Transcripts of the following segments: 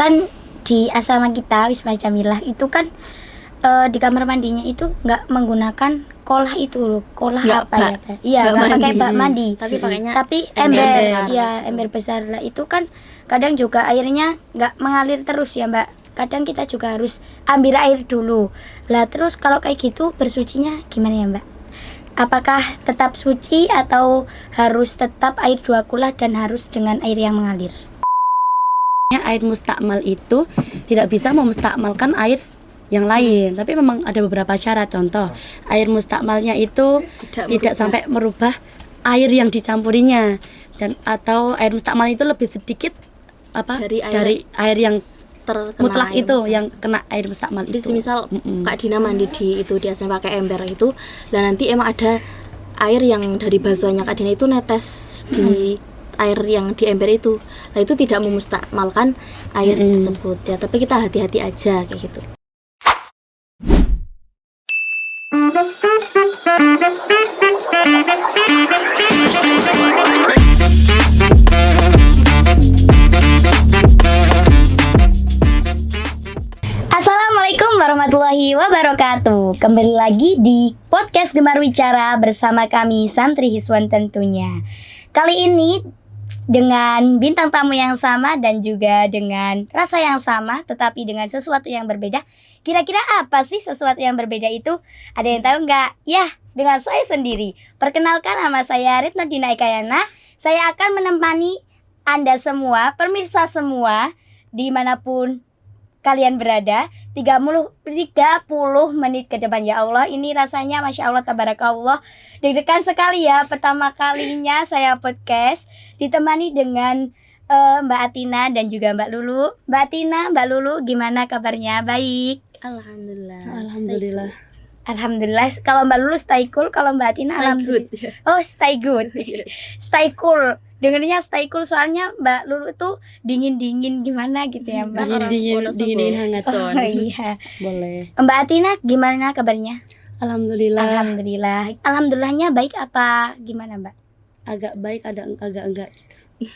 kan di asrama kita Wisma Jamilah itu kan di kamar mandinya itu nggak menggunakan kolah itu loh, kolah Nggak apa ya? Iya, nggak pakai bak mandi. Tapi ember besar. ya, ember besar lah. Itu kan kadang juga airnya nggak mengalir terus ya Mbak. Kadang kita juga harus ambil air dulu. Lah terus kalau kayak gitu bersucinya gimana ya Mbak? Apakah tetap suci atau harus tetap air 2 kula dan harus dengan air yang mengalir? Air mustakmal itu tidak bisa memustakmalkan air yang lain, tapi memang ada beberapa syarat. Contoh, air mustakmalnya itu tidak sampai merubah air yang dicampurinya, dan atau air mustakmal itu lebih sedikit dari air yang mutlak itu mustakmal. Yang kena air mustakmal itu. Jadi misal Kak Dina mandi di asal pakai ember itu, dan nanti emang ada air yang dari basuhannya Kak Dina itu netes di air yang di ember itu. Nah, itu tidak memustakmalkan air tersebut ya, tapi kita hati-hati aja kayak gitu. Assalamualaikum warahmatullahi wabarakatuh. Kembali lagi di podcast Gemar Wicara bersama kami Santri Hiswan tentunya. Kali ini dengan bintang tamu yang sama dan juga dengan rasa yang sama, tetapi dengan sesuatu yang berbeda. Kira-kira apa sih sesuatu yang berbeda itu? Ada yang tahu nggak? Ya, dengan saya sendiri. Perkenalkan, nama saya Retno Dina Ekayana. Saya akan menemani Anda semua, pemirsa semua, dimanapun kalian berada, 30 menit ke depan. Ya Allah, ini rasanya Masya Allah, Tabarakallah, deg-degan sekali ya. Pertama kalinya saya podcast ditemani dengan Mbak Atina dan juga Mbak Lulu. Mbak Atina, Mbak Lulu, gimana kabarnya? Baik. Alhamdulillah. Alhamdulillah. Kalau Mbak Lulu stay cool, kalau Mbak Atina Stay good. Oh, stay good. Yes. Stay cool. Dengernya stay cool soalnya Mbak Lulu tuh dingin-dingin gimana gitu ya Mbak. Dingin hangat. Oh iya. Boleh. Mbak Atina gimana kabarnya? Alhamdulillah. Alhamdulillahnya baik apa gimana Mbak? Agak baik, agak enggak.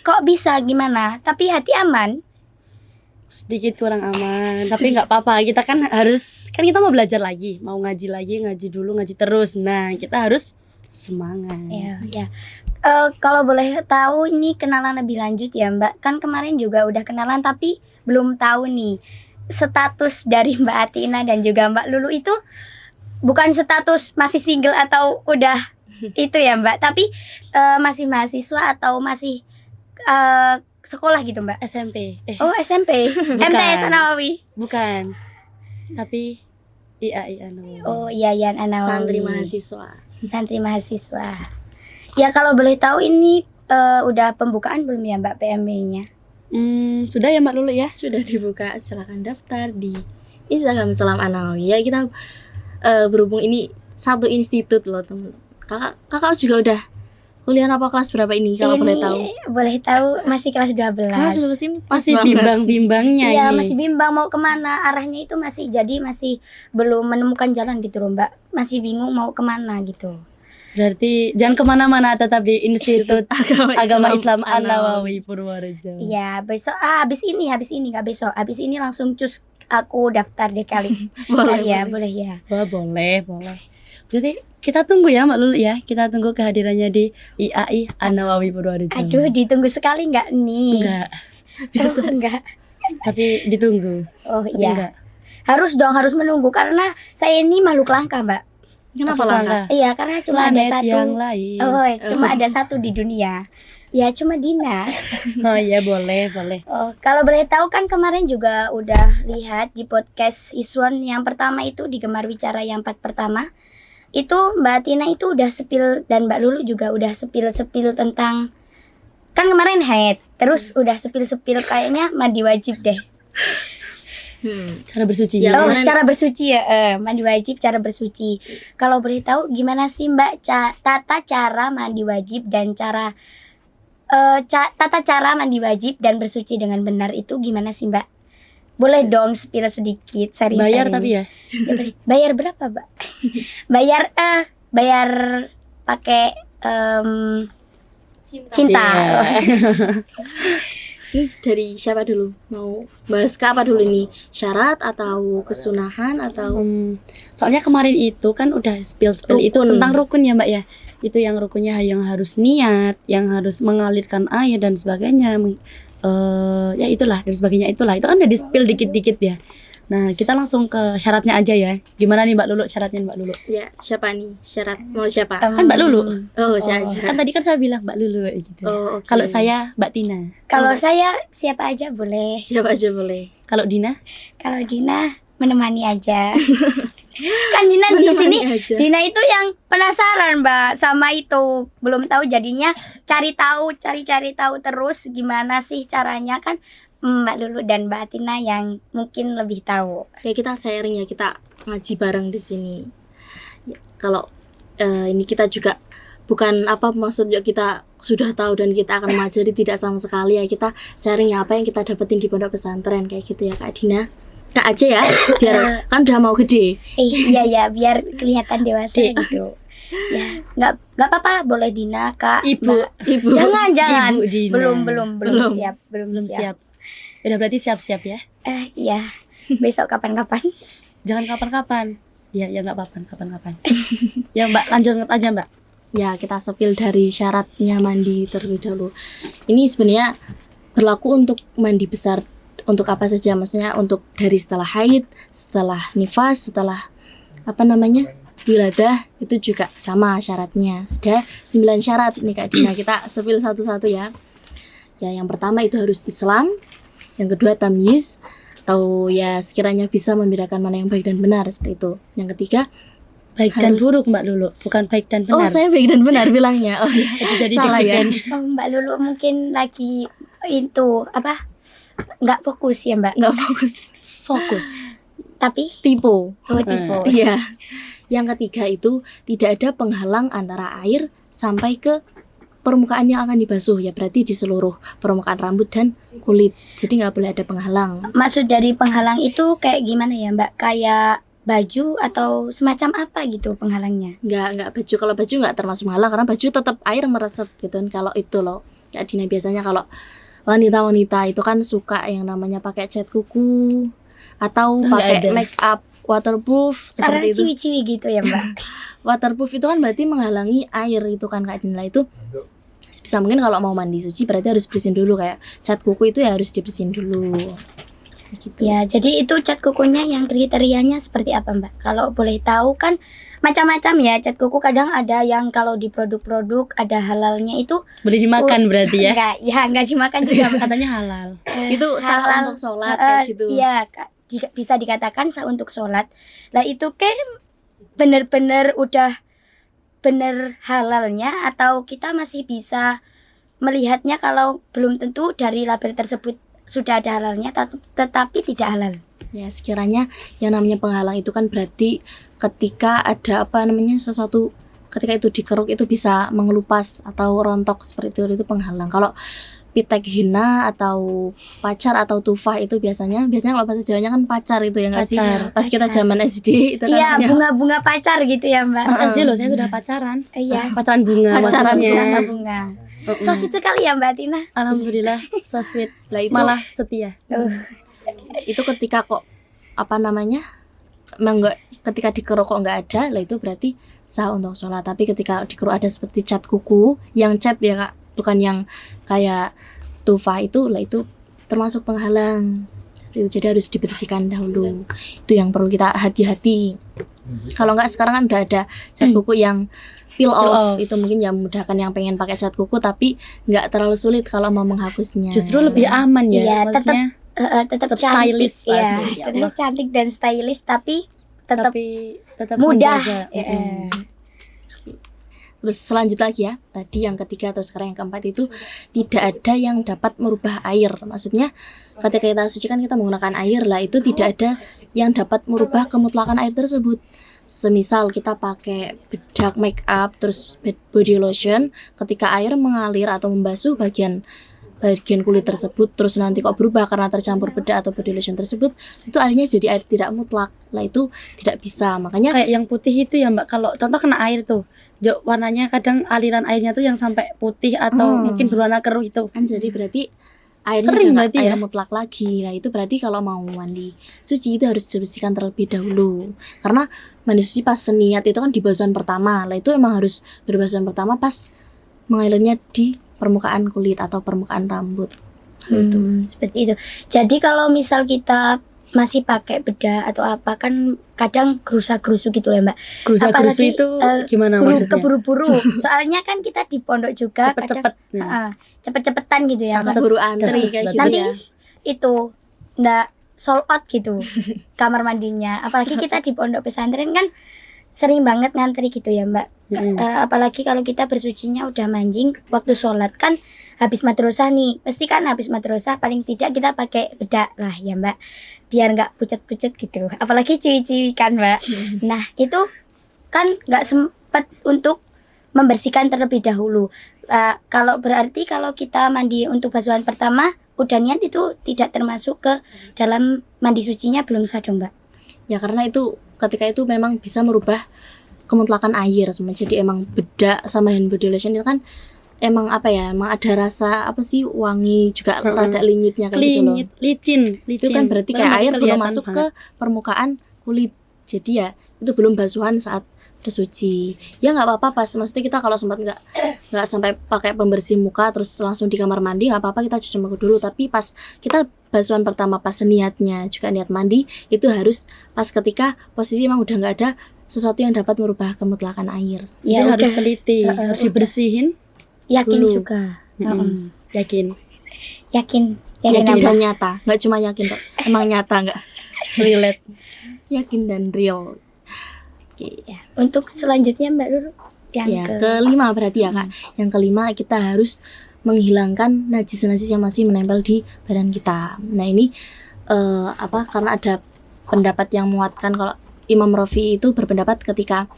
Kok bisa gimana? Tapi hati aman? Sedikit kurang aman, tapi nggak apa-apa. Kita kan kita mau belajar lagi, mau ngaji lagi, ngaji dulu, ngaji terus. Nah, kita harus semangat. Ya. Kalau boleh tahu ini kenalan lebih lanjut ya Mbak. Kan kemarin juga udah kenalan tapi belum tahu nih status dari Mbak Atina dan juga Mbak Lulu itu bukan status masih single atau udah itu ya Mbak, tapi masih mahasiswa atau masih sekolah gitu Mbak? SMP. Oh SMP. MTS Nawawi. Bukan. Tapi IA Nawawi. Oh iya Nawawi. Santri mahasiswa. Ya kalau boleh tahu ini udah pembukaan belum ya Mbak PMB-nya? Sudah ya Mbak Lulu ya? Sudah dibuka, silakan daftar di Instagram Salam Anawi. Ya kita berhubung ini satu institut loh teman. Kakak juga udah kuliah apa kelas berapa ini kalau boleh tahu? Boleh tahu masih kelas 12. Masih bimbang-bimbangnya ya, ini. Masih bimbang mau kemana, arahnya itu masih belum menemukan jalan gitu loh Mbak. Masih bingung mau kemana gitu. Berarti jangan kemana-mana, tetap di Institut Agama Islam An-Nawawi Purworejo. Iya, besok habis ini nggak besok. Habis ini langsung cus aku daftar deh kali. Boleh ya. Wah, boleh. Berarti kita tunggu ya Mbak Lulu ya. Kita tunggu kehadirannya di IAI An-Nawawi Purworejo. Aduh, ditunggu sekali nggak nih? Enggak. Biasa enggak. Tapi ditunggu. Oh iya. Harus menunggu karena saya ini makhluk langka, Mbak. Kenapa langka? Iya, karena cuma ada satu yang lain. Cuma ada satu di dunia. Ya, cuma Dina. Oh iya, boleh. Oh, kalau boleh tahu kan kemarin juga udah lihat di podcast Iswan yang pertama itu di Gemar Wicara yang part pertama. Itu Mbak Tina itu udah sepil dan Mbak Lulu juga udah sepil tentang kan kemarin haid. Terus udah sepil kayaknya mandi wajib deh. Cara bersuci ya. Cara bersuci ya, mandi wajib, cara bersuci. Kalau boleh tahu gimana sih Mbak tata cara mandi wajib dan tata cara mandi wajib dan bersuci dengan benar itu gimana sih Mbak? Boleh dong spill sedikit. Bayar tapi ya. Bayar berapa Mbak? Bayar pakai cinta. Ini dari siapa dulu? Mau bahas ke apa dulu ini? Syarat atau kesunahan atau Soalnya kemarin itu kan udah spill itu Rukun. tentang rukun ya Mbak ya. Itu yang rukunnya yang harus niat, yang harus mengalirkan air dan sebagainya. Ya itulah dan sebagainya itulah. Itu kan udah di spill dikit-dikit ya. Nah, kita langsung ke syaratnya aja ya. Gimana nih Mbak Lulu syaratnya Mbak Lulu? ya siapa nih? Syarat mau siapa? Kan Mbak Lulu. Oh, saya aja. Kan tadi kan saya bilang Mbak Lulu gitu. Oh, oke. Kalau saya Mbak Tina. Kalau saya siapa aja boleh. Siapa aja boleh. Kalau Dina? Kalau Dina menemani aja. Kan Dina di sini, Menemani aja. Dina itu yang penasaran Mbak sama itu, belum tahu jadinya cari tahu terus gimana sih caranya kan. Mbak Lulu dan Mbak Tina yang mungkin lebih tahu. Ya kita sharing ya, kita ngaji bareng di sini. Ya, kalau ini kita juga bukan apa maksudnya kita sudah tahu dan kita akan mengajari, tidak sama sekali ya, kita sharing ya apa yang kita dapetin di pondok pesantren kayak gitu ya Kak Dina. Kak aja ya, biar kan udah mau gede. Iya ya, biar kelihatan dewasa gitu. Ya, nggak apa-apa, boleh Dina, Kak. Ibu. Ibu. Jangan. Ibu Dina. Belum Belum. siap. Belum siap. Udah berarti siap-siap ya. Iya. Besok kapan-kapan. Jangan kapan-kapan. Ya nggak apa-apa, kapan-kapan. Ya Mbak, lanjut aja Mbak. Ya kita sepil dari syaratnya mandi terlebih dahulu. Ini sebenarnya berlaku untuk mandi besar, untuk apa saja, maksudnya untuk dari setelah haid, setelah nifas, setelah apa namanya wiladah, itu juga sama syaratnya. Ada 9 syarat nih Kak Dina, kita sepil satu-satu ya. Ya yang pertama itu harus Islam, yang kedua tamyiz, atau ya sekiranya bisa membedakan mana yang baik dan benar seperti itu. Yang ketiga Baik dan harus- buruk Mbak Lulu, bukan baik dan Oh benar. saya baik dan benar bilangnya. Oh ya. Jadi Salah ya. deg-degan. Oh, Mbak Lulu mungkin lagi itu apa? Nggak fokus ya Mbak. Nggak fokus. Fokus. Tapi Tipu. tipe. Iya. Yang ketiga itu tidak ada penghalang antara air sampai ke permukaan yang akan dibasuh, ya berarti di seluruh permukaan rambut dan kulit. Jadi nggak boleh ada penghalang. Maksud dari penghalang itu kayak gimana ya Mbak? Kayak baju atau semacam apa gitu penghalangnya? Nggak baju. Kalau baju nggak termasuk penghalang karena baju tetap air meresap gitu kan. Kalau itu loh, Kak Dina, biasanya kalau wanita-wanita itu kan suka yang namanya pakai cat kuku atau Nggak pakai ada. make up waterproof Karena seperti itu. ciwi-ciwi gitu ya Mbak. Waterproof itu kan berarti menghalangi air itu kan Kak Dina. Itu bisa mungkin kalau mau mandi suci berarti harus bersihin dulu, kayak cat kuku itu ya harus dibersihin dulu gitu. Ya, jadi itu cat kukunya yang kriterianya seperti apa Mbak? Kalau boleh tahu kan macam-macam ya cat kuku, kadang ada yang kalau di produk-produk ada halalnya itu Boleh dimakan berarti ya. enggak dimakan juga Mbak. Katanya halal. Itu sah Halal. untuk sholat kayak gitu. Iya, Kak. Bisa dikatakan sah untuk sholat. Lah itu kayak bener-bener udah bener halalnya, atau kita masih bisa melihatnya kalau belum tentu dari label tersebut sudah ada halalnya tetapi tidak halal. Ya sekiranya yang namanya penghalang itu kan berarti ketika ada apa namanya sesuatu, ketika itu dikeruk itu bisa mengelupas atau rontok seperti itu penghalang. Kalau pitek hina atau pacar atau tufah itu biasanya kalau bahasa Jawanya kan pacar itu ya nggak sih? Pacar. Pas kita Pacar. zaman SD itu Iya, namanya bunga-bunga pacar gitu ya Mbak. Pas SD loh saya sudah pacaran. Iya, Pacaran bunga Pacaran maksudnya. sama bunga. So itu kali ya Mbak Tina. Alhamdulillah so sweet. lah itu Malah setia. itu ketika kok apa namanya ketika dikeruk kok nggak ada, lah itu berarti sah untuk sholat. Tapi ketika dikeruk ada seperti cat kuku, yang cat ya Kak, bukan yang kayak tufah itu, lah itu termasuk penghalang itu, jadi harus dibersihkan dahulu. Itu yang perlu kita hati-hati. Kalau nggak sekarang kan udah ada cat kuku yang peel off, itu mungkin yang memudahkan yang pengen pakai cat kuku tapi nggak terlalu sulit kalau mau menghapusnya. Justru lebih aman ya. Iya, Maksudnya Tetap Tetap cantik, stylish ya. pasti, ya Allah. Tetap cantik dan stylish tapi tetap tapi tetap mudah. menjaga. Ya. Terus selanjut lagi ya, tadi yang ketiga atau sekarang yang keempat itu tidak ada yang dapat merubah air. Maksudnya ketika kita suci kan kita menggunakan air, lah itu tidak ada yang dapat merubah kemutlakan air tersebut. Semisal kita pakai bedak make up terus body lotion, ketika air mengalir atau membasuh bagian kulit tersebut terus nanti kok berubah karena tercampur bedak atau body lotion tersebut, itu airnya jadi air tidak mutlak. Lah itu tidak bisa. Makanya Kayak yang putih itu ya Mbak, kalau contoh kena air tuh warnanya kadang aliran airnya tuh yang sampai putih atau mungkin berwarna keruh itu. kan jadi berarti airnya Sering udah nggak berarti air ya? mutlak lagi. Nah itu berarti kalau mau mandi suci itu harus dibersihkan terlebih dahulu. Karena mandi suci pas niat itu kan di basuhan pertama. Lah itu emang harus berbasuhan pertama pas mengalirnya di permukaan kulit atau permukaan rambut. Itu. Seperti itu. Jadi kalau misal kita masih pakai bedak atau apa kan kadang gerusa-gerusu gitu ya Mbak. Gerusa-gerusu Apalagi, itu gimana maksudnya? keburu-buru. Soalnya kan kita di pondok juga Cepet-cepet. kadang cepet-cepetan gitu ya Mbak. Buru antri Das-das kayak gitu Nanti ya. itu ndak sold out gitu kamar mandinya. Apalagi kita di pondok pesantren kan sering banget ngantri gitu ya Mbak. Apalagi kalau kita bersucinya udah manjing waktu sholat kan habis madrasah nih, pasti kan habis madrasah paling tidak kita pakai bedak lah ya Mbak, biar nggak pucet-pucet gitu. Apalagi ciwi-ciwi kan Mbak. Nah itu kan nggak sempat untuk membersihkan terlebih dahulu. Kalau berarti kalau kita mandi untuk basuhan pertama udah niat itu tidak termasuk ke dalam mandi sucinya belum sah dong Mbak. Ya karena itu ketika itu memang bisa merubah kemutlakan air semua. Jadi emang bedak sama hand body lotion itu kan emang apa ya, emang ada rasa apa sih, wangi juga rada linyitnya kayak gitu loh. Licin. Itu kan berarti kayak air belum masuk ke permukaan kulit. Jadi ya itu belum basuhan saat bersuci. Ya nggak apa-apa pas maksudnya kita kalau sempat nggak sampai pakai pembersih muka terus langsung di kamar mandi nggak apa-apa, kita cuci muka dulu. Tapi pas kita basuhan pertama pas niatnya juga niat mandi itu harus pas ketika posisi emang udah nggak ada sesuatu yang dapat merubah kemutlakan air. Ya harus udah. teliti, harus dibersihin. Yakin Dulu. juga. Yakin. Yakin Yakin apa? dan nyata, nggak cuma yakin kok, emang nyata nggak? Relate. Yakin dan real. Oke. Ya, untuk selanjutnya Mbak Ruru yang Ya, kelima berarti ya Kak. Yang kelima kita harus menghilangkan najis-najis yang masih menempel di badan kita. Nah ini karena ada pendapat yang menguatkan kalau Imam Rafi'i itu berpendapat ketika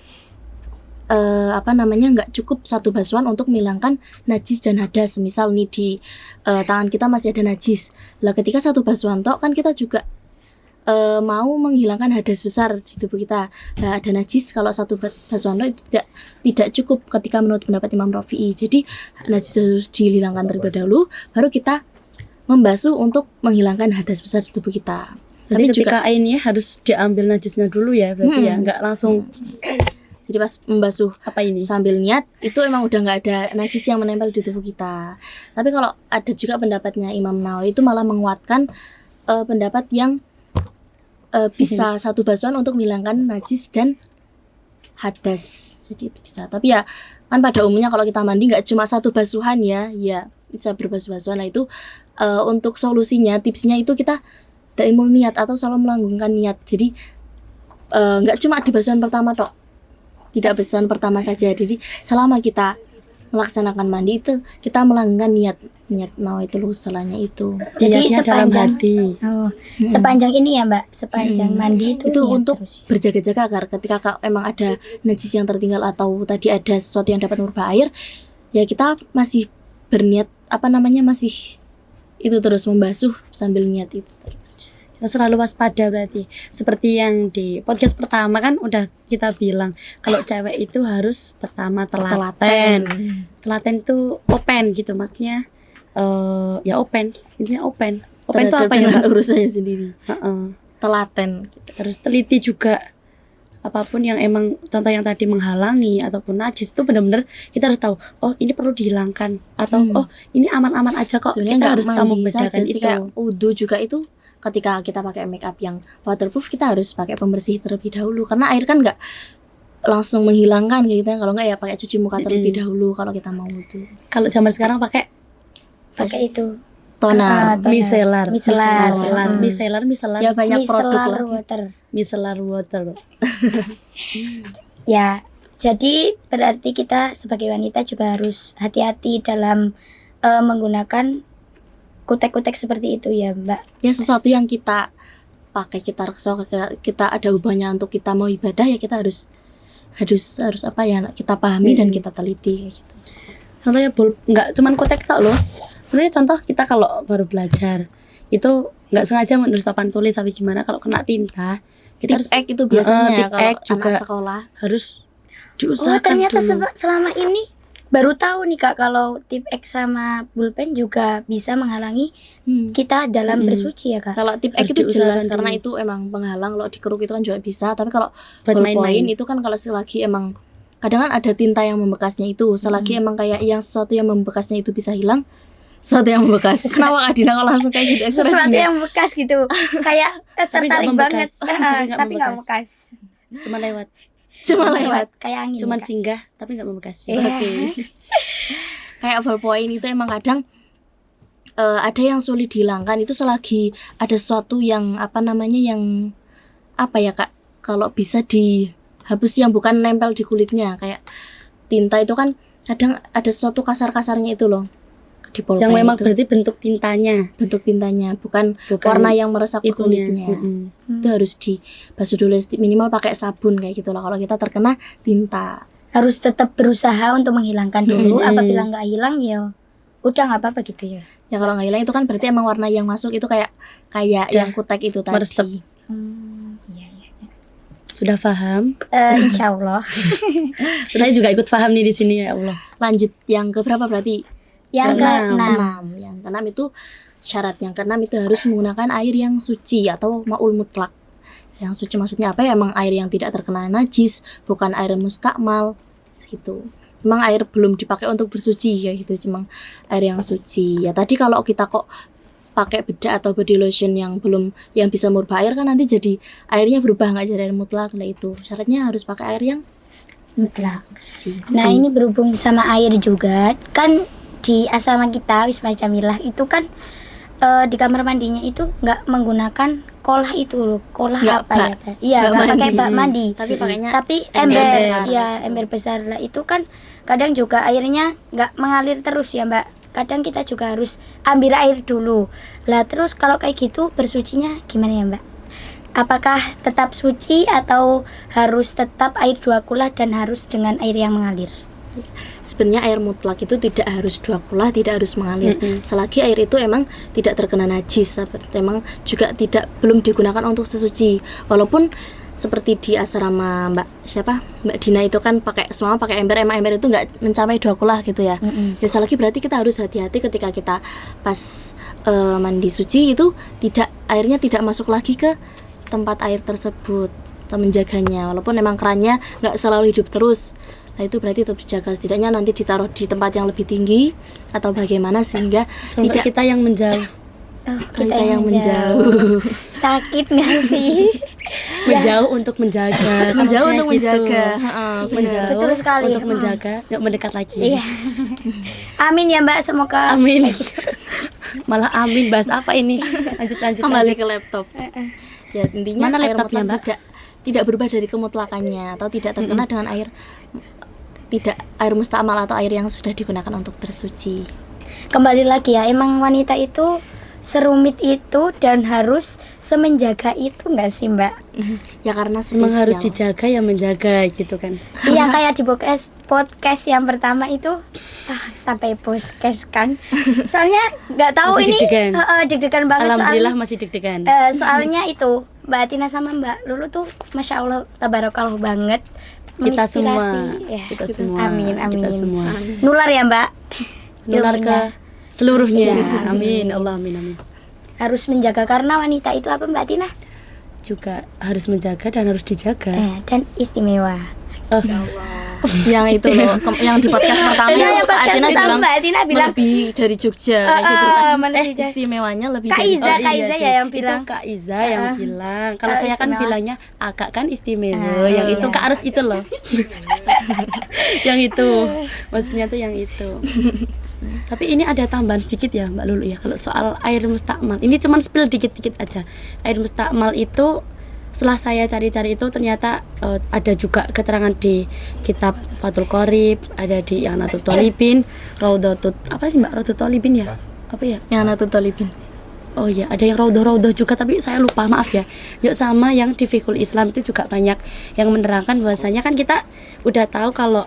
nggak cukup satu basuhan untuk menghilangkan najis dan hadas. Misal nih di tangan kita masih ada najis. Lah ketika satu basuhan tok kan kita juga mau menghilangkan hadas besar di tubuh kita. Nah, ada najis kalau satu basuhan tok itu tidak cukup ketika menurut pendapat Imam Rafi'i. Jadi najis harus dihilangkan terlebih dahulu, baru kita membasuh untuk menghilangkan hadas besar di tubuh kita. Tapi Tapi ketika airnya harus diambil najisnya dulu ya, berarti ya, nggak langsung jadi pas membasuh apa ini? sambil niat itu emang udah nggak ada najis yang menempel di tubuh kita. Tapi kalau ada juga pendapatnya Imam Nawawi itu malah menguatkan pendapat yang bisa satu basuhan untuk menghilangkan najis dan hadas. Jadi itu bisa. Tapi ya kan pada umumnya kalau kita mandi nggak cuma satu basuhan ya bisa berbasuh-basuhan. Nah itu untuk solusinya, tipsnya itu kita daimul niat atau selalu melanggengkan niat. Jadi nggak cuma di basuhan pertama tok. Tidak basuhan pertama saja. Jadi selama kita melaksanakan mandi itu kita melanggengkan niat nawaitul husnanya itu. Jadi Niatnya dalam sepanjang hati. sepanjang ini ya Mbak, sepanjang mandi itu Itu niat untuk terus. berjaga-jaga agar ketika emang ada najis yang tertinggal atau tadi ada sesuatu yang dapat merubah air, ya kita masih berniat masih itu terus membasuh sambil niat itu terus. Selalu waspada berarti. Seperti yang di podcast pertama kan udah kita bilang kalau cewek itu harus pertama telaten. Telaten itu open gitu maksudnya. Ya open, intinya open. Open itu apa ya? dengan Mbak? urusannya sendiri. Heeh. Telaten. Harus teliti juga. Apapun yang emang contoh yang tadi menghalangi ataupun najis itu benar-benar kita harus tahu, oh ini perlu dihilangkan atau oh ini aman-aman aja kok. Sebenarnya Kita nggak harus mandi membedakan saja sih, itu. kayak wudhu juga itu ketika kita pakai make up yang waterproof kita harus pakai pembersih terlebih dahulu karena air kan nggak langsung menghilangkan gitu ya. Kalau nggak ya pakai cuci muka terlebih dahulu kalau kita mau wudhu. Kalau zaman sekarang pakai itu Toner. micellar, micellar. micellar, Ya banyak produk micellar lah. water. micellar water. Ya, jadi berarti kita sebagai wanita juga harus hati-hati dalam menggunakan kutek-kutek seperti itu ya Mbak. Ya sesuatu yang kita pakai kita ada hubungannya untuk kita mau ibadah ya kita harus apa ya kita pahami dan kita teliti kayak gitu. Contohnya nggak cuman kotek tok loh. Sebenarnya contoh kita kalau baru belajar itu nggak sengaja menulis papan tulis tapi gimana kalau kena tinta kita harus Tip-ek itu biasanya tip-ek kalau juga anak sekolah harus Oh diusahakan ternyata dulu. selama ini baru tahu nih Kak kalau tip X sama pulpen juga bisa menghalangi kita dalam bersuci ya Kak. Kalau tip X Harus itu jelas diusahakan karena dulu. itu emang penghalang. Kalau dikeruk itu kan juga bisa, tapi kalau Buat ballpoint main-main. itu kan kalau selagi emang kadang kan ada tinta yang membekasnya itu, selagi emang kayak yang sesuatu yang membekasnya itu bisa hilang, sesuatu yang membekas. Kenapa Kak Dina kalau langsung kayak gitu Sesuatu ekspresinya? yang bekas gitu. Kayak Tapi nggak tertarik banget. membekas. Tapi nggak Tapi nggak membekas. bekas. Cuma lewat, Cuma lewat. kayak angin. cuman ya, Kak. singgah tapi nggak membekas. Iya. Oke. Kayak ballpoint itu emang kadang ada yang sulit dihilangkan itu selagi ada sesuatu yang yang Kak, kalau bisa dihapus yang bukan nempel di kulitnya, kayak tinta itu kan kadang ada sesuatu kasar-kasarnya itu loh di pulpen Yang memang itu. berarti bentuk tintanya, Bentuk tintanya bukan bukan warna yang meresap ke itunya. kulitnya. Mm-mm. Itu harus dibasuh dulu minimal pakai sabun kayak gitu lah kalau kita terkena tinta. Harus tetap berusaha untuk menghilangkan dulu. Mm-mm. Apabila nggak hilang ya udah nggak apa-apa gitu ya. Ya kalau nggak hilang itu kan berarti emang warna yang masuk itu kayak Udah yang kutek itu tadi. meresep. Iya iya. Sudah paham? Insya Allah. Saya juga ikut paham nih di sini ya Allah. Lanjut yang ke berapa berarti? Yang Keenam. keenam. Yang keenam itu syarat yang keenam itu harus menggunakan air yang suci atau maul mutlak. Yang suci maksudnya apa ya? Emang air yang tidak terkena najis, bukan air mustakmal gitu. Emang air belum dipakai untuk bersuci kayak gitu, cuma air yang suci. Ya tadi kalau kita kok pakai bedak atau body lotion yang bisa merubah air kan nanti jadi airnya berubah nggak jadi air mutlak. Nah itu syaratnya harus pakai air yang Mutlak. suci. Nah ini berhubung sama air juga kan di asrama kita Wisma Jamilah itu kan di kamar mandinya itu nggak menggunakan kolah itu loh. Kolah Nggak apa ya? Teh? Iya nggak nggak pakai mandi. bak mandi. Tapi pakainya Tapi ember ember, besar. ya ember besar lah itu kan kadang juga airnya nggak mengalir terus ya Mbak. Kadang kita juga harus ambil air dulu. Lah terus kalau kayak gitu bersucinya gimana ya Mbak? Apakah tetap suci atau harus tetap air 2 kula dan harus dengan air yang mengalir? Sebenarnya air mutlak itu tidak harus 2 kula, tidak harus mengalir. Mm-mm. Selagi air itu emang tidak terkena najis, emang juga belum digunakan untuk sesuci. Walaupun seperti di asrama Mbak Dina itu kan semua pakai ember, emang ember itu nggak mencapai 2 kula gitu ya. Ya selagi berarti kita harus hati-hati ketika kita pas mandi suci itu airnya tidak masuk lagi ke tempat air tersebut, atau menjaganya. Walaupun emang kerannya nggak selalu hidup terus. Nah itu berarti tetap dijaga, setidaknya nanti ditaruh di tempat yang lebih tinggi atau bagaimana sehingga Untuk kita yang menjauh, Oh, kita yang menjauh. Sakit nggak sih? menjauh untuk menjaga. Kalau Menjauh saya untuk gitu. menjaga. Heeh, benar. Menjauh Betul sekali. untuk menjaga, yuk mendekat lagi. Iya. Amin ya Mbak, semoga Amin. Malah amin, bahas apa ini? Lanjut. Kembali ke laptop. Ya intinya Mana air laptopnya, mutlak Mbak? tidak berubah dari kemutlakannya atau tidak terkena dengan air mustakmal atau air yang sudah digunakan untuk bersuci. kembali lagi ya, emang wanita itu serumit itu dan harus semenjaga itu nggak sih Mbak? Ya karena Memang spesial. harus dijaga ya menjaga gitu kan. Iya kayak di podcast yang pertama itu sampai podcast kan. Soalnya nggak tahu Masih ini deg-degan. deg-degan banget Alhamdulillah masih deg-degan. soalnya itu Mbak Tina sama Mbak Lulu tuh Masya Allah tabarakallah banget. Kita semua, menginspirasi. Ya, kita semua, Amin. kita semua. Nular ya Mbak. Nular Ilmunya. ke seluruhnya. Iya. Amin, Allah amin. Harus menjaga karena wanita itu apa Mbak Tina? Juga harus menjaga dan harus dijaga. Dan istimewa. yang itu loh, yang di podcast pertama Iya, itu yang podcast Atina pertama bilang Mbak Atina bilang melebihi dari Jogja kayak gitu kan. melebihi dari- Istimewanya lebih Kak dari Iza, Jogja. Kak Iza ya yang bilang. Itu Kak Iza yang bilang. Kalau Kalau saya kan istimewa. bilangnya agak kan istimewa. Yang itu iya. Kak harus itu loh. Yang itu. Maksudnya tuh yang itu. Tapi ini ada tambahan sedikit ya Mbak Lulu ya. Kalau soal air mustakmal, ini cuman spill dikit-dikit aja. Air mustakmal itu setelah saya cari-cari itu ternyata ada juga keterangan di kitab Fathul Qorib, ada di Yanatul Thalibin, Raudhatut apa sih Mbak Raudhatut Thalibin ya? Apa ya? Yang Natul Thalibin. Oh iya, ada yang Raudhah juga tapi saya lupa, maaf ya. Yuk sama yang di Fiqhul Islam itu juga banyak yang menerangkan bahwasanya kan kita udah tahu kalau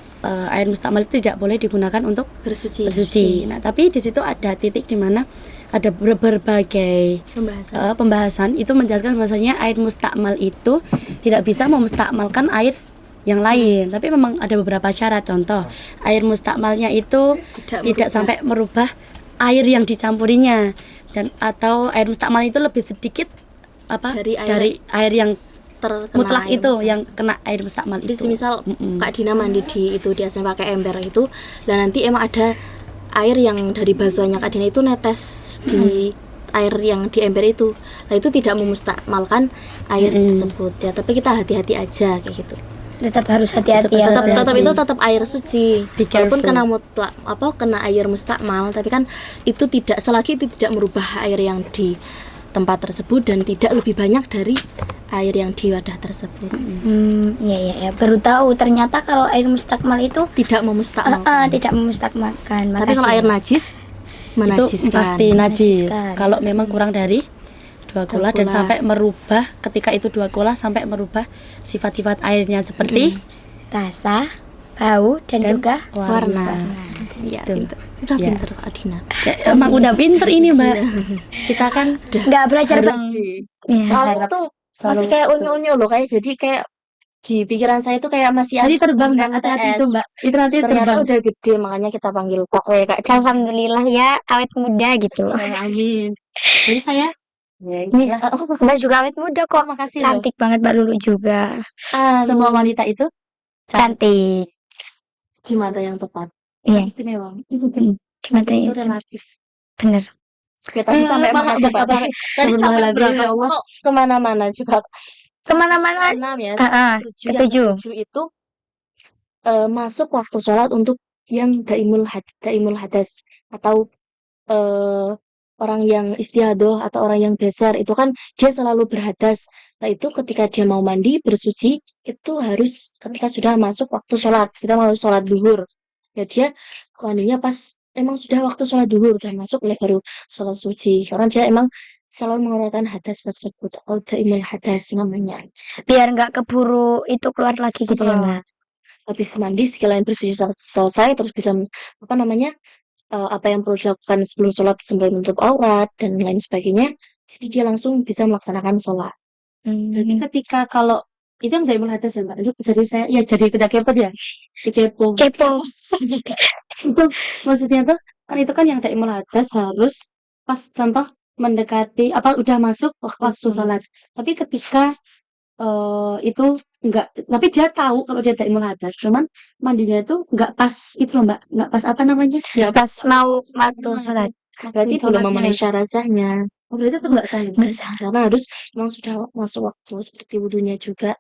air mustakmal itu tidak boleh digunakan untuk bersuci. Nah, tapi di situ ada titik di mana ada berbagai pembahasan itu menjelaskan bahwasanya air mustakmal itu tidak bisa memustakmalkan air yang lain. Tapi memang ada beberapa syarat. Contoh, air mustakmalnya itu tidak sampai merubah air yang dicampurinya, dan atau air mustakmal itu lebih sedikit dari air yang terkena mutlak air itu mustakmal. yang kena air mustakmal Jadi itu. semisal Kak Dina mandi di itu biasanya pakai ember itu, dan nanti emang ada air yang dari basuhannya Kak Dina itu netes di air yang di ember itu. Nah itu tidak memustakmalkan air tersebut ya, tapi kita hati-hati aja kayak gitu. Tetap harus hati-hati ya. Tetap hati-hati. itu tetap air suci. Be Walaupun careful. kena mutlak kena air mustakmal, tapi kan itu tidak, selagi itu tidak merubah air yang di tempat tersebut dan tidak lebih banyak dari air yang di wadah tersebut. Ya. Baru tahu ternyata kalau air mustakmal itu Tidak memustakmalkan. tidak memustakmalkan. Tapi kalau air najis Itu menajiskan. pasti najis. Menajiskan. Kalau memang kurang dari 2 gula dan gula. sampai merubah, ketika itu 2 gula sampai merubah sifat-sifat airnya seperti rasa, bau dan juga warna. Ya, Gitu. pinter. Udah Ya. pinter Kak Dina. Ya, emang udah pinter ini Mbak. Kita kan nggak belajar Bang. Iya. Soalnya tuh masih kayak unyu-unyu loh, kayak jadi kayak di pikiran saya tuh kayak masih tadi ada terbang Mbak, hati-hati itu Mbak. Itu nanti ternyata terbang. udah gede, makanya kita panggil Pak kayak Alhamdulillah ya awet muda gitu. Amin. Jadi saya Mbak juga awet muda kok. makasih loh. Cantik banget Mbak Lulu juga. Semua wanita itu Cantik. di mata yang tepat. Iya, istimewa. cuma Itu itu relatif. bener. Kita sampai malah mana coba? sampai Tadi sampai berapa? ya Allah. Kok kemana-mana juga. Kemana-mana. 6 ya. Ketujuh. Ketujuh itu masuk waktu sholat untuk yang daimul hadas atau orang yang istiadoh atau orang yang besar, itu kan dia selalu berhadas. Nah itu ketika dia mau mandi bersuci itu harus ketika sudah masuk waktu sholat, kita mau sholat duhur ya, dia mandinya pas emang sudah waktu sholat duhur udah masuk ya baru sholat suci, karena dia emang selalu mengeluarkan hadas tersebut atau daimul hadas namanya. Biar nggak keburu itu keluar lagi gitu ya Mbak. Habis mandi sekalian bersuci selesai terus bisa apa yang perlu dilakukan sebelum sholat, sebelum menutup aurat dan lain sebagainya, jadi dia langsung bisa melaksanakan sholat. Jadi ketika kalau itu yang daimul hadas ya Mbak. Itu jadi saya ya jadi udah kepo ya. Kepo. Kepo. Itu maksudnya tuh kan itu kan yang daimul hadas harus pas contoh mendekati udah masuk waktu sholat. Tapi ketika itu enggak, tapi dia tahu kalau dia daimul hadas, cuman mandinya itu enggak pas itu loh Mbak, enggak pas apa namanya? Ya, Pas mau waktu sholat. berarti belum memenuhi syarat sahnya. Oh, berarti itu enggak sah ya? Nggak sah. Karena harus memang sudah masuk waktu seperti wudhunya juga.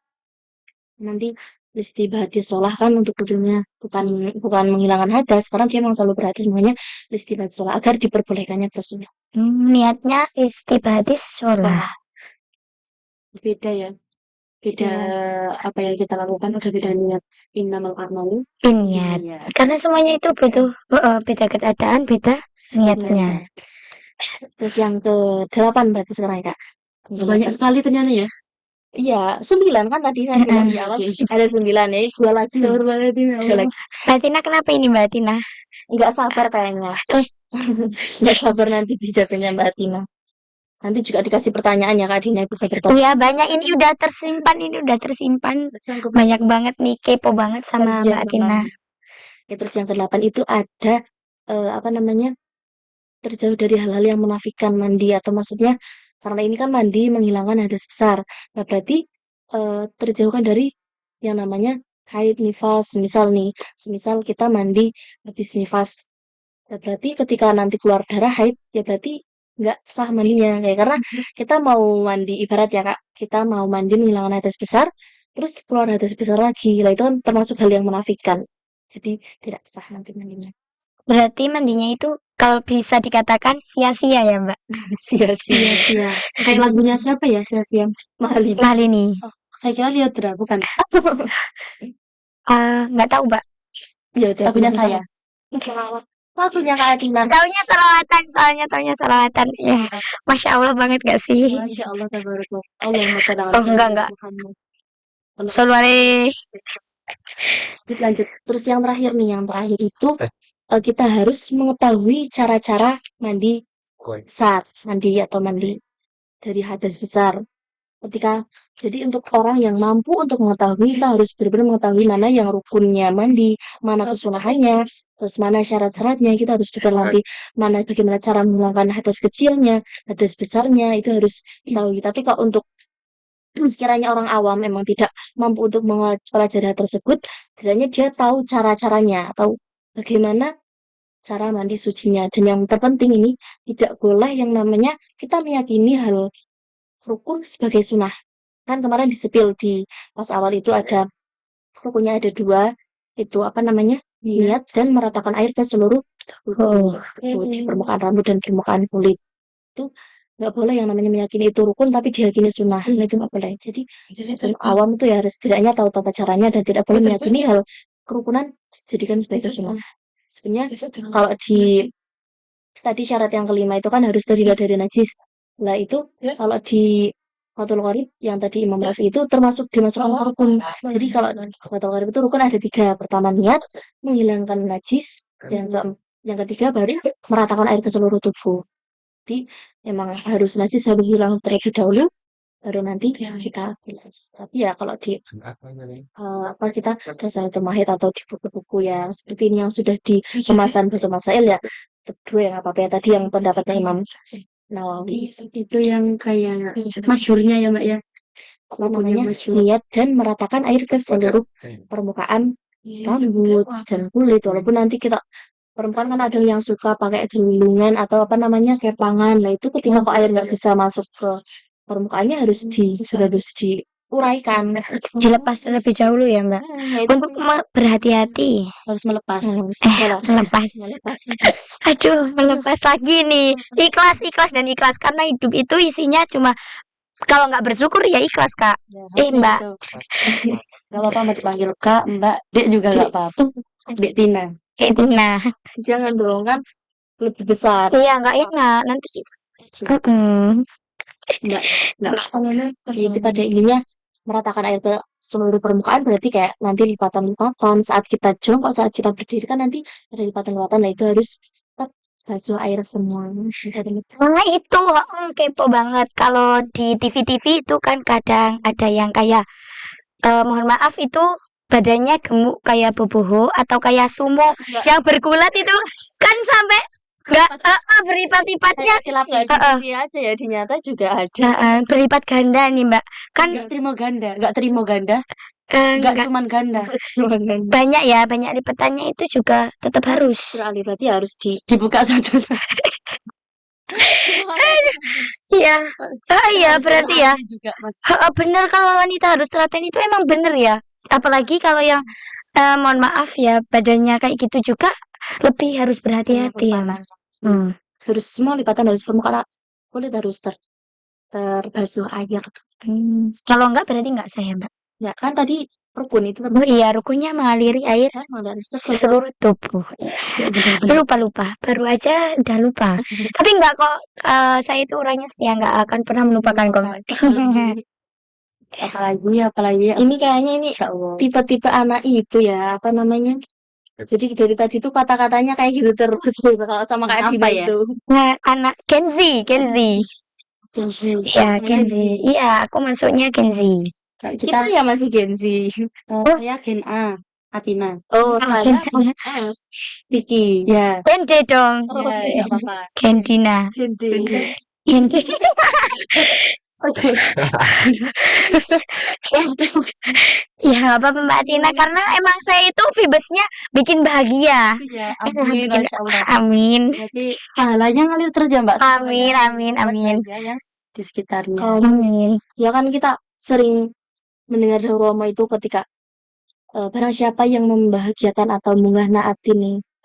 Nanti istibadati sholat kan untuk wudhunya bukan menghilangkan hadas, karena dia memang selalu berhadas, makanya istibadati sholat agar diperbolehkannya bersunat. Niatnya istibadati sholat. Beda ya. Beda apa yang kita lakukan udah beda niat. Innamal a'malu Niat. binniyat. Karena semuanya itu butuh beda keadaan, beda niatnya. Terus yang ke-8 berarti sekarang ya Kak? Banyak sekali ternyata ya. Iya, 9 kan tadi saya bilang di awal. Oke. Ada 9 ya, 2 lagi. Dua lagi. Mbak Tina kenapa ini Mbak Tina? Nggak sabar kayaknya. Nggak sabar nanti dijatuhnya Mbak Tina. Nanti juga dikasih pertanyaan ya Kak Dina, bisa bertanya. Iya banyak, ini udah tersimpan. Banyak banget nih, kepo banget sama Iya, Mbak Tina. Ya, terus yang ke-8 itu ada terjauh dari hal-hal yang menafikan mandi, atau maksudnya karena ini kan mandi menghilangkan hadas besar. Nah, berarti terjauhkan dari yang namanya haid, nifas. Semisal kita mandi habis nifas. Nah, berarti ketika nanti keluar darah haid, ya berarti nggak sah mandinya. Kayak karena kita mau mandi, ibarat ya Kak, kita mau mandi menghilangkan hadas besar, terus keluar hadas besar lagi. Lah itu kan termasuk hal yang menafikan. Jadi tidak sah nanti mandinya. Berarti mandinya itu kalau bisa dikatakan sia-sia ya Mbak Sia-sia. Sia-sia. Kayak lagunya siapa ya? Sia-sia. Mahal Malini. Oh, saya kira Liodra, bukan. Nggak tahu Mbak. Ya udah. Lagunya saya. Lagunya Kak Adina. Taunya salawatan, soalnya taunya salawatan. Ya, Masya Allah banget gak sih? Masya Allah, tabarakallah. Allahumma sholli ala Oh, enggak. Muhammad. Salawat. Lanjut. Terus yang terakhir itu kita harus mengetahui cara-cara mandi saat mandi atau mandi dari hadas besar. Jadi untuk orang yang mampu untuk mengetahui, kita harus benar-benar mengetahui mana yang rukunnya mandi, mana kesunahannya, terus mana syarat-syaratnya, kita harus detail nanti mana bagaimana cara menghilangkan hadas kecilnya, hadas besarnya, itu harus tahu. Tapi kalau untuk sekiranya orang awam memang tidak mampu untuk mempelajari hal tersebut, setidaknya dia tahu cara-caranya atau bagaimana cara mandi sucinya. Dan yang terpenting ini, tidak boleh yang namanya kita meyakini hal rukun sebagai sunnah. Kan kemarin disepil di pas awal itu ada rukunnya ada 2, itu apa namanya? Niat dan meratakan air ke seluruh tubuh, di permukaan rambut dan permukaan kulit. Itu nggak boleh yang namanya meyakini itu rukun tapi diyakini sunnah. Nah, itu nggak boleh. Jadi awam itu ya harus setidaknya tahu tata caranya dan tidak boleh meyakini hal kerukunan jadikan sebagai sunnah. Sebenarnya kalau di tadi syarat yang kelima itu kan harus terhindar dari najis. Lah itu kalau di Fathul Qorib yang tadi Imam Rafi itu dimasukkan ke rukun. Jadi kalau Fathul Qorib itu rukun ada 3. Pertama niat, menghilangkan najis, yang ketiga baru meratakan air ke seluruh tubuh. Jadi emang harus najis harus hilang terlebih dahulu, baru nanti kita bilas. Tapi ya kalau di kita Dasaratul Mahid atau di buku-buku yang seperti ini yang sudah di kemasan Basul Masail ya, kedua yang apa ya tadi yang pendapatnya Imam Nawawi Itu yang kayak masyhurnya ya Mbak ya. apa namanya niat dan meratakan air ke seluruh permukaan rambut dan kulit. Walaupun nanti kita perempuan kan ada yang suka pakai gelungan atau apa namanya kepangan. Nah itu ketika kok air nggak bisa masuk ke permukaannya harus diuraikan, Dilepas terlebih dahulu ya Mbak. Nah, itu Untuk berhati-hati. harus melepas. Melepas. Aduh, melepas lagi nih. Ikhlas dan ikhlas karena hidup itu isinya cuma kalau nggak bersyukur ya ikhlas Kak. Mbak. Gak apa-apa mau dipanggil Kak, Mbak, Dek juga gak apa-apa. Dek Tina. Nah, Jangan dong kan lebih besar. iya nggak enak nanti. Nggak apa namanya itu pada intinya meratakan air ke seluruh permukaan berarti kayak nanti lipatan-lipatan saat kita jongkok, saat kita berdiri kan nanti ada lipatan-lipatan. Nah itu harus tetap basuh air semua. Nah itu kepo banget kalau di TV-TV itu kan kadang ada yang kayak mohon maaf itu badannya gemuk kayak boboho atau kayak sumo yang bergulat itu kan sampai nggak berlipat-lipatnya Nggak di TV aja ya, di nyata juga ada. berlipat ganda nih Mbak kan Gak terima ganda, gak terima ganda, nggak gak cuman ganda. banyak lipatannya itu juga tetap harus Berarti harus Dibuka satu. iya iya berarti ya Juga, Mas. bener kalau wanita harus telaten itu emang bener ya apalagi kalau yang mohon maaf ya badannya kayak gitu juga lebih harus berhati-hati ya Mbak. harus semua lipatan harus permukaan kulit harus terbasuh air. Kalau enggak berarti enggak sah ya Mbak. Ya kan tadi rukun itu Oh iya rukunnya mengaliri air seluruh tubuh. Lupa baru aja udah lupa. Tapi enggak kok saya itu orangnya setia enggak akan pernah melupakan kok Mbak. Apalagi Ini kayaknya ini Insya Allah. tipe-tipe anak itu ya apa namanya. Jadi dari tadi tuh kata-katanya kayak gitu terus gitu, kalau sama kayak Apa Dina ya? itu. Nah, anak Kenzi. Iya, Kenzi. Iya, aku masuknya Kenzi. Kita ya masih Gen Z. Saya Gen A, Atina. Oh, saya Vicky. Ya. Kende dong. Oh, Ya, iya. nggak apa-apa. Kendina. Gen Z. Kende. Ya nggak apa-apa Mbak Tina karena emang saya itu vibesnya bikin bahagia. Ya, amin, Bikin- Masya Allah. Amin. Berarti pahalanya ngalir terus ya Mbak? Amin, amin, amin. Buat yang di sekitarnya. Amin. Ya kan kita sering mendengar Roma itu ketika barang siapa yang membahagiakan atau menggahna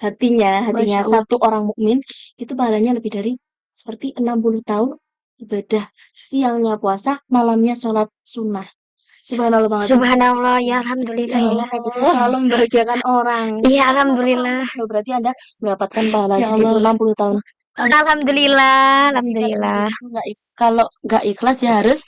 hatinya Masya Allah. satu orang mukmin itu pahalanya lebih dari seperti 60 tahun ibadah, siangnya puasa, malamnya sholat sunnah. Subhanallah banget. Subhanallah ya alhamdulillah Ya ya. Allah, selalu membahagiakan orang. Iya alhamdulillah. Berarti Anda mendapatkan pahala Ya segitu Allah. 60 tahun. Alhamdulillah. Kalau nggak ikhlas ya harus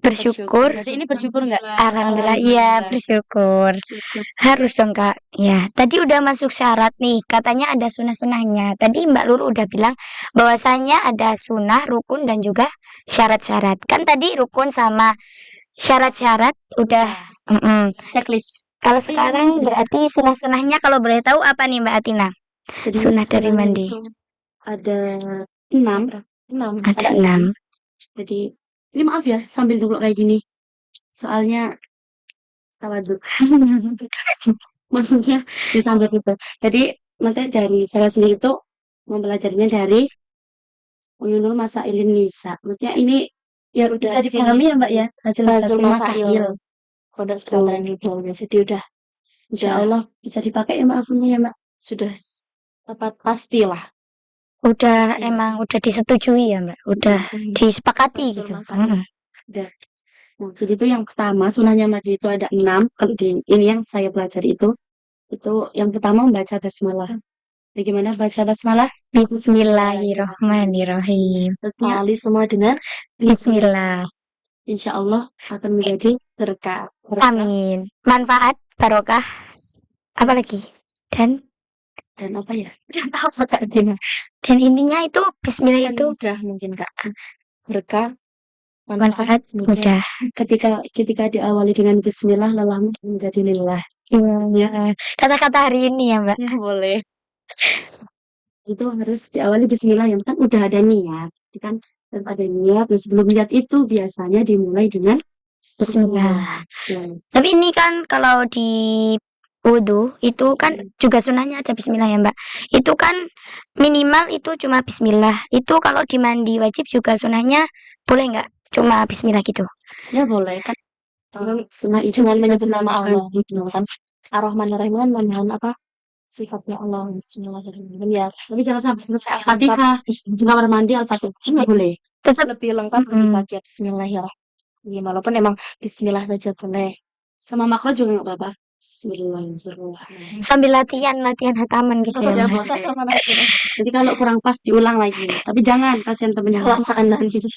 bersyukur. Berarti ini bersyukur nggak? Alhamdulillah, iya bersyukur. Syukur. Harus dong Kak. Ya, tadi udah masuk syarat nih. Katanya ada sunah-sunahnya. Tadi Mbak Lulu udah bilang bahwasanya ada sunah, rukun dan juga syarat-syarat. Kan tadi rukun sama syarat-syarat udah. Checklist. Kalau sekarang berarti sunah-sunahnya kalau boleh tahu apa nih Mbak Atina? Jadi Sunah dari sunahnya mandi. itu ada 6. 6. Ada 6. Jadi ini maaf ya sambil dulu kayak gini. Soalnya tawadhu. Maksudnya disambil gitu. Jadi nanti dari saya sendiri itu mempelajarinya dari Uyunul Masailin Nisa. Maksudnya ini ya udah dipahami ya Mbak ya hasil Basul masail. Masail. Kodok pesantren Nurul. Jadi udah Insya Allah bisa dipakai ya Mbak akunnya ya Mbak. sudah tepat pastilah. Udah emang udah disetujui ya Mbak. Udah disepakati Basul gitu. Masail. Udah. Nah, jadi itu yang pertama sunahnya mandi itu ada 6. Kalau ini yang saya pelajari itu yang pertama membaca basmalah. Bagaimana baca basmalah? Bismillahirrahmanirrahim. Terus Awali semua dengan Bismillah. insya Allah akan menjadi berkah. Amin. Manfaat, barokah, apa lagi? Dan Dan apa ya? apa Kak Dina? dan intinya itu Bismillah itu Mudah mungkin Kak. Berkah, manfaat mudah. Ketika diawali dengan Bismillah, lalu menjadi lillah. Iya. Kata-kata hari ini ya Mbak. Ya boleh. Itu harus diawali Bismillah yang kan udah ada niat, kan? Dan ada niat. Dan sebelum niat itu biasanya dimulai dengan Bismillah. Ya. Tapi ini kan kalau di wudhu itu kan juga sunahnya ada Bismillah ya Mbak. Itu kan minimal itu cuma Bismillah. Itu kalau di mandi wajib juga sunahnya boleh nggak? Cuma Bismillah gitu. Ya boleh kan. Kalau sunnah itu Dengan menyebut kan nama Allah. gitu kan. Ar-Rahman-Ar-Rahim kan menyebut apa? Sifatnya Allah. Bismillahirrahmanirrahim. Ya, Tapi jangan sampai selesai Al-Fatihah di kamar mandi Al-Fatihah nggak boleh. Tetap lebih lengkap lebih pakai Bismillahirrahmanirrahim. Walaupun emang Bismillah saja boleh. Sama makro juga nggak apa-apa. Bismillahirrahmanirrahim. sambil latihan hataman gitu ya Ya, Mbak. Jadi kalau kurang pas diulang lagi. Tapi jangan kasihan temennya. Kelamaan gitu.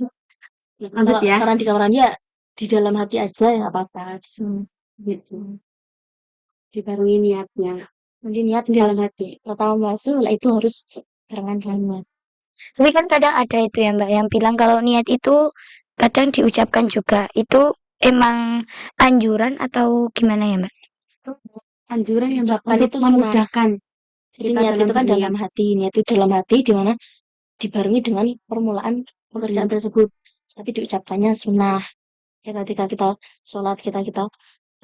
Lanjut ya. Karena di kamar mandi ya di dalam hati aja ya apa-apa. Gitu. Dibarengi niatnya. Nanti niat Di dalam pas hati. pertama masuk lah itu harus barengan dengan Tapi kan kadang ada itu ya Mbak yang bilang kalau niat itu kadang diucapkan juga. Itu emang anjuran atau gimana ya Mbak? Anjuran yang Ucapkan untuk itu sunnah. memudahkan. Jadi Kita niat itu kan berniat. dalam hati, niat itu dalam hati di mana dibarengi dengan permulaan pekerjaan tersebut. Tapi diucapkannya sunnah. Ya ketika kita sholat kita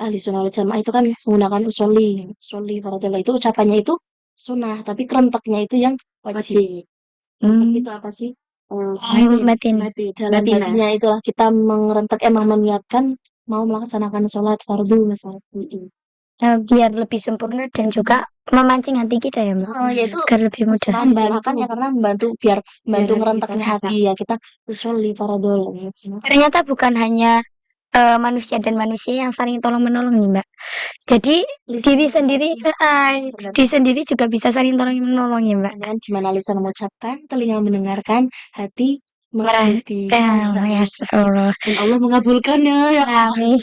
ahli sunnah wal jamaah itu kan menggunakan usolli faradillah itu ucapannya itu sunnah, tapi kerentaknya itu yang wajib. Itu apa sih? Batin. Dalam Batinah. hatinya itulah kita mengerentak emang meniatkan mau melaksanakan sholat fardu misalnya. Biar lebih sempurna dan juga memancing hati kita ya Mbak. Oh, yaitu Agar lebih mudah. membantu ya karena membantu biar membantu Biar ngerentaknya kita bisa. hati ya kita usolli faradillah. Ternyata bukan hanya manusia dan manusia yang saling tolong menolong nih Mbak. Jadi diri sendiri juga bisa saling tolong menolong ya Mbak. Dengan dimana lisan mengucapkan, telinga mendengarkan, hati mengerti. Ya Allah. Dan Allah mengabulkannya ya. Amin.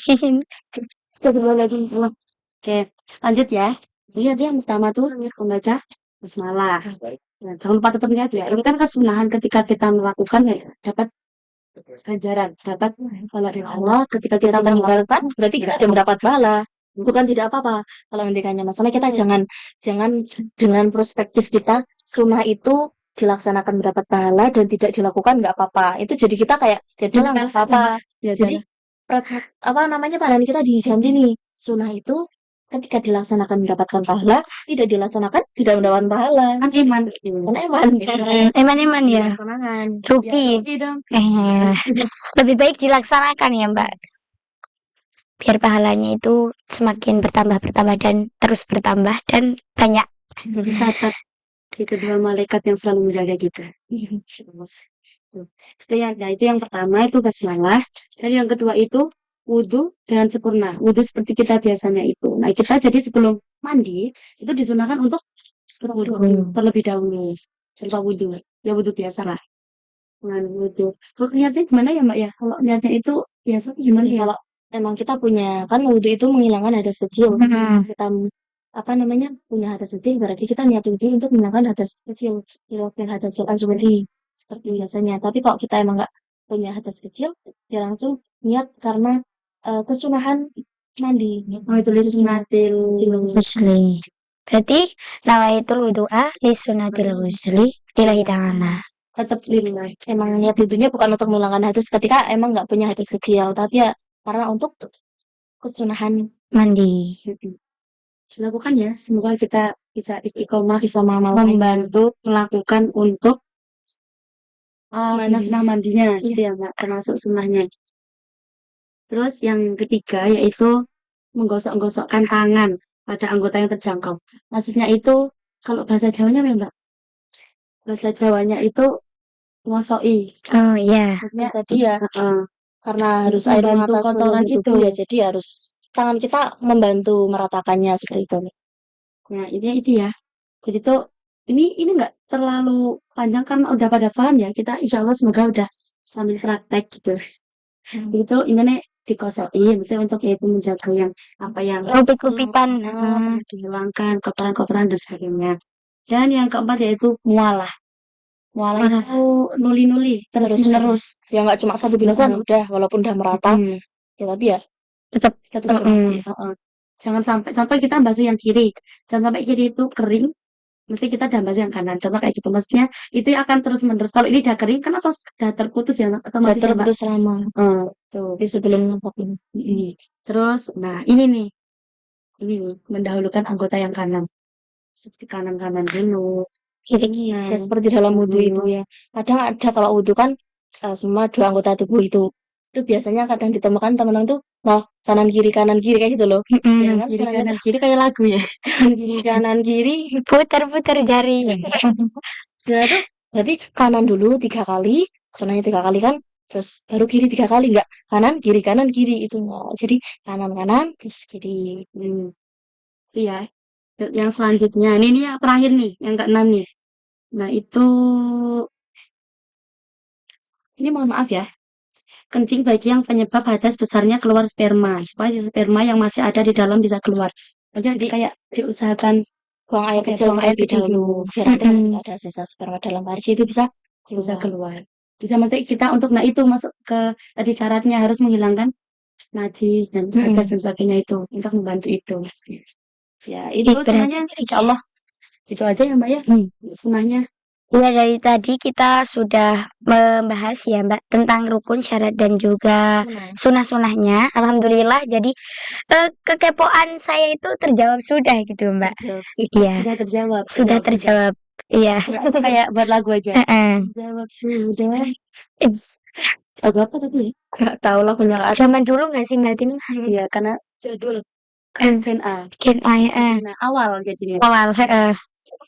Oke, lanjut ya. Jadi yang pertama tuh membaca basmalah. Nah, jangan lupa tetap niat ya. Ini kan kesunahan ketika kita melakukan ya dapat ganjaran, dapat pahala dari Allah. Ketika kita meninggalkan Berarti kita sudah mendapat pahala. Bukan tidak apa-apa kalau nantikannya masalah kita jangan dengan perspektif kita sunnah itu dilaksanakan mendapat pahala dan tidak dilakukan nggak apa-apa. Itu jadi kita kayak jadi nggak apa-apa. ya, Jadi apa namanya pandangan kita diganti nih. Sunnah itu ketika dilaksanakan mendapatkan pahala, tidak dilaksanakan tidak mendapatkan pahala. kan iman. Kan eman. Eman-eman ya. Dilaksanakan. Rugi. Rugi dong. Lebih baik dilaksanakan ya Mbak. Biar pahalanya itu semakin bertambah dan terus bertambah dan banyak. Dicatat di kedua malaikat yang selalu menjaga kita. Itu yang pertama itu basmalah. Dan yang kedua itu wudhu dengan sempurna. Wudhu seperti kita biasanya itu. Nah kita jadi sebelum mandi itu disunahkan untuk berwudhu terlebih dahulu. Jangan lupa wudhu. Ya wudhu biasa lah. Dengan wudhu. Kalau niatnya gimana ya Mbak ya? Kalau niatnya itu biasa gimana ya? Kalau emang kita punya kan wudhu itu menghilangkan hadas kecil. Kita apa namanya punya hadas kecil berarti kita niat wudhu untuk menghilangkan hadas kecil, hilangkan hadas asghar seperti biasanya. Tapi kalau kita emang nggak punya hadas kecil, ya langsung niat karena kesunahan mandi. Oh, itu sunatil Husli. Berarti nawaitul wudu'a li sunnatil husli lillahi ta'ala. tetap lillah. Emang niat wudhunya bukan untuk menghilangkan hadas ketika emang nggak punya hadas kecil, tapi ya karena untuk kesunahan Mandi. Dilakukan ya, semoga kita bisa istiqomah bisa membantu melakukan untuk sunah-sunah mandinya gitu ya Mbak, termasuk sunnahnya. Terus yang ketiga yaitu menggosok-gosokkan tangan pada anggota yang terjangkau. Maksudnya itu kalau bahasa Jawanya apa ya, Mbak? Bahasa Jawanya itu ngosoi. Oh iya. Maksudnya tadi ya karena harus air membantu mengatas kotoran seluruh itu. tubuh ya jadi harus tangan kita membantu meratakannya seperti itu. Nah, ini itu ya. Jadi tuh ini enggak terlalu panjang kan udah pada paham ya. Kita insya Allah semoga udah sambil praktek gitu. Itu ini dikosoi, betul untuk yaitu menjaga yang apa yang Kupik-kupikan. dihilangkan kotoran-kotoran dan sebagainya. Dan yang keempat yaitu mualah. Mualah itu nuli-nuli terus menerus. Ya nggak cuma satu bilasan udah walaupun udah merata ya tapi ya Tetap. Kita tuh jangan sampai contoh kita basuh yang kiri, jangan sampai kiri itu kering, mesti kita udah basuh yang kanan. Contoh kayak gitu, maksudnya itu akan terus menerus. Kalau ini udah kering kan atau udah terputus ya, atau udah mati ya, Mbak? terputus lama Tuh. di sebelum vaksin. Terus, nah ini nih mendahulukan anggota yang kanan, seperti kanan-kanan dulu. Ya seperti dalam wudhu itu ya. Kadang ada kalau wudhu kan semua dua anggota tubuh itu biasanya kadang ditemukan teman-teman tuh kanan kiri kayak gitu loh. Ya kan Kiri kanan kiri kayak lagu ya. kanan kiri Putar-putar jari. sebenarnya tuh berarti kanan dulu 3 kali, sunahnya 3 kali kan, terus baru kiri 3 kali nggak kanan kiri itu nggak. Jadi kanan terus kiri. Iya. Yang selanjutnya, ini yang terakhir nih, yang keenam nih. Nah itu, ini mohon maaf ya. Kencing bagi yang penyebab hadas besarnya keluar sperma, supaya si sperma yang masih ada di dalam bisa keluar. Jadi kayak diusahakan buang air kecil terlebih dahulu biar ada sisa sperma dalam air itu bisa keluar. Bisa nanti kita untuk itu masuk ke tadi syaratnya harus menghilangkan najis dan hadas dan sebagainya itu untuk membantu itu. Ya itu sunahnya insya Allah itu aja ya Mbak ya sunahnya. Ya dari tadi kita sudah membahas ya Mbak tentang rukun, syarat dan juga sunah-sunahnya. Alhamdulillah jadi kekepoan saya itu terjawab sudah gitu Mbak. Iya. Sudah terjawab. Sudah terjawab. Iya. Kayak buat lagu aja. Jawab sudah. Lagu apa tadi? nggak tahu lah punya Zaman dulu nggak sih Mbak Tini? Iya karena jadul Gen A. Gen A ya. Nah, awal jadinya. Awal.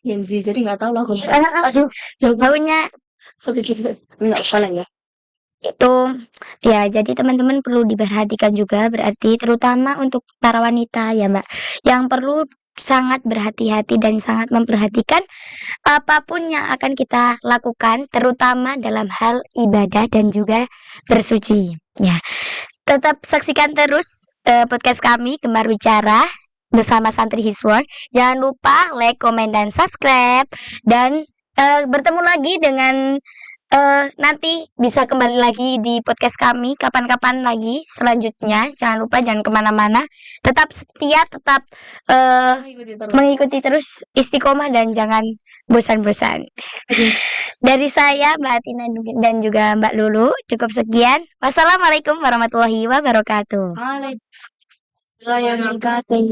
Gen Z jadi nggak tahu lah aku. Aduh, tahunya Nggak apa ya. itu ya jadi teman-teman perlu diperhatikan juga berarti terutama untuk para wanita ya Mbak yang perlu sangat berhati-hati dan sangat memperhatikan apapun yang akan kita lakukan terutama dalam hal ibadah dan juga bersuci ya. Tetap saksikan terus podcast kami Gemar Wicara bersama Santri Hiswon. Jangan lupa like, komen, dan subscribe. Dan bertemu lagi dengan nanti bisa kembali lagi di podcast kami kapan-kapan lagi selanjutnya. Jangan lupa jangan kemana-mana. Tetap setia, tetap mengikuti terus istiqomah dan jangan bosan-bosan. Dari saya Mbak Atina dan juga Mbak Lulu cukup sekian. Wassalamualaikum warahmatullahi wabarakatuh. Waalaikumsalam warahmatullahi wabarakatuh.